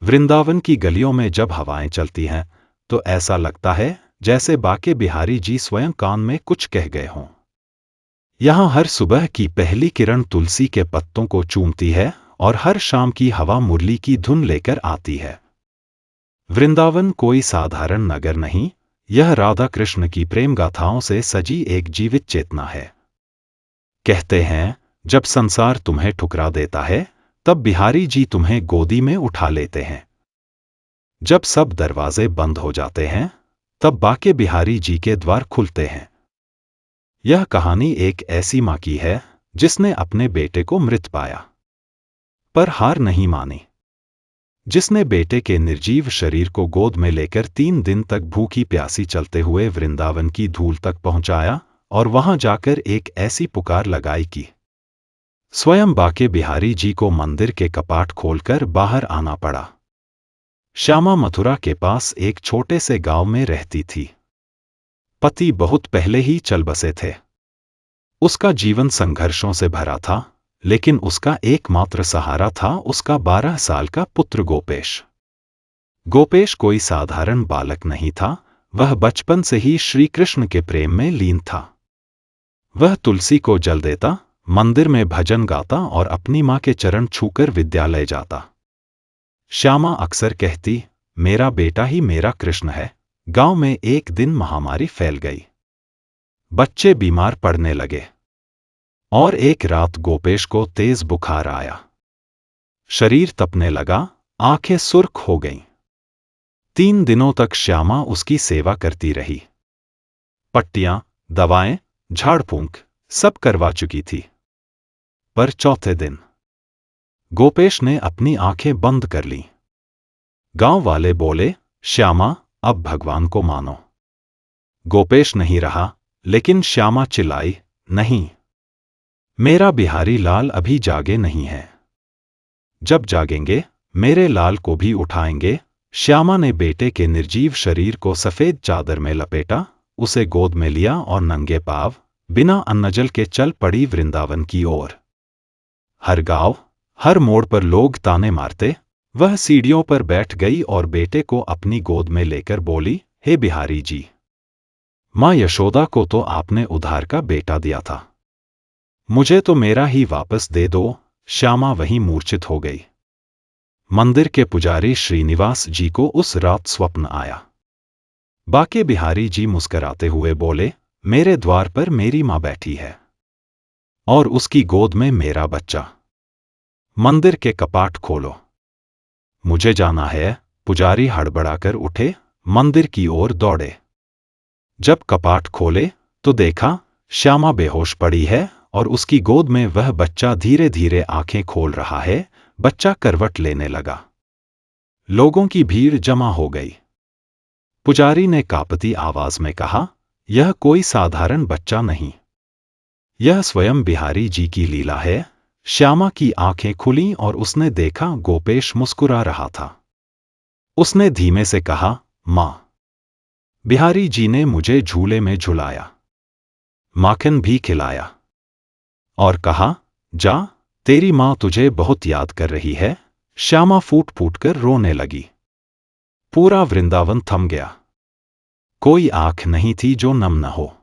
वृंदावन की गलियों में जब हवाएं चलती हैं तो ऐसा लगता है जैसे बाके बिहारी जी स्वयं कान में कुछ कह गए हों। यहाँ हर सुबह की पहली किरण तुलसी के पत्तों को चूमती है और हर शाम की हवा मुरली की धुन लेकर आती है। वृंदावन कोई साधारण नगर नहीं, यह राधा कृष्ण की प्रेम गाथाओं से सजी एक जीवित चेतना है। कहते हैं, जब संसार तुम्हें ठुकरा देता है तब बिहारी जी तुम्हें गोदी में उठा लेते हैं। जब सब दरवाजे बंद हो जाते हैं तब बाके बिहारी जी के द्वार खुलते हैं। यह कहानी एक ऐसी मां की है जिसने अपने बेटे को मृत पाया पर हार नहीं मानी, जिसने बेटे के निर्जीव शरीर को गोद में लेकर 3 दिन तक भूखी प्यासी चलते हुए वृंदावन की धूल तक पहुंचाया और वहां जाकर एक ऐसी पुकार लगाई कि स्वयं बाके बिहारी जी को मंदिर के कपाट खोलकर बाहर आना पड़ा। श्यामा मथुरा के पास एक छोटे से गांव में रहती थी। पति बहुत पहले ही चल बसे थे। उसका जीवन संघर्षों से भरा था, लेकिन उसका एकमात्र सहारा था उसका 12 साल का पुत्र गोपेश। गोपेश कोई साधारण बालक नहीं था, वह बचपन से ही श्री कृष्ण के प्रेम में लीन था। वह तुलसी को जल देता, मंदिर में भजन गाता और अपनी मां के चरण छूकर विद्यालय जाता। श्यामा अक्सर कहती, मेरा बेटा ही मेरा कृष्ण है। गांव में एक दिन महामारी फैल गई। बच्चे बीमार पड़ने लगे और एक रात गोपेश को तेज बुखार आया। शरीर तपने लगा, आंखें सुर्ख हो गईं। 3 दिनों तक श्यामा उसकी सेवा करती रही। पट्टियां, दवाएं, झाड़ फूंक सब करवा चुकी थी। पर चौथे दिन गोपेश ने अपनी आंखें बंद कर लीं। गांव वाले बोले, श्यामा अब भगवान को मानो। गोपेश नहीं रहा, लेकिन श्यामा चिल्लाई, नहीं, मेरा बिहारी लाल अभी जागे नहीं है। जब जागेंगे मेरे लाल को भी उठाएंगे। श्यामा ने बेटे के निर्जीव शरीर को सफेद चादर में लपेटा, उसे गोद में लिया और नंगे पांव बिना अन्नजल के चल पड़ी वृंदावन की ओर। हर गांव, हर मोड़ पर लोग ताने मारते, वह सीढ़ियों पर बैठ गई और बेटे को अपनी गोद में लेकर बोली, हे बिहारी जी, मां यशोदा को तो आपने उधार का बेटा दिया था, मुझे तो मेरा ही वापस दे दो। श्यामा वहीं मूर्छित हो गई। मंदिर के पुजारी श्रीनिवास जी को उस रात स्वप्न आया। बाके बिहारी जी मुस्कराते हुए बोले, मेरे द्वार पर मेरी मां बैठी है और उसकी गोद में मेरा बच्चा। मंदिर के कपाट खोलो, मुझे जाना है। पुजारी हड़बड़ाकर उठे, मंदिर की ओर दौड़े। जब कपाट खोले तो देखा श्यामा बेहोश पड़ी है और उसकी गोद में वह बच्चा धीरे धीरे आंखें खोल रहा है। बच्चा करवट लेने लगा। लोगों की भीड़ जमा हो गई। पुजारी ने कांपती आवाज में कहा, यह कोई साधारण बच्चा नहीं, यह स्वयं बिहारी जी की लीला है। श्यामा की आंखें खुलीं और उसने देखा गोपेश मुस्कुरा रहा था। उसने धीमे से कहा, मां, बिहारी जी ने मुझे झूले में झुलाया, माखन भी खिलाया और कहा, जा, तेरी मां तुझे बहुत याद कर रही है। श्यामा फूट फूट कर रोने लगी। पूरा वृंदावन थम गया। कोई आंख नहीं थी जो नम न हो।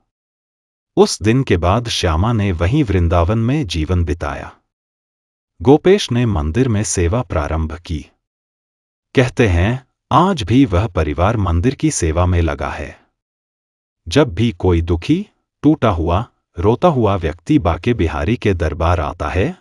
उस दिन के बाद श्यामा ने वहीं वृंदावन में जीवन बिताया। गोपेश ने मंदिर में सेवा प्रारंभ की। कहते हैं, आज भी वह परिवार मंदिर की सेवा में लगा है। जब भी कोई दुखी, टूटा हुआ, रोता हुआ व्यक्ति बाके बिहारी के दरबार आता है,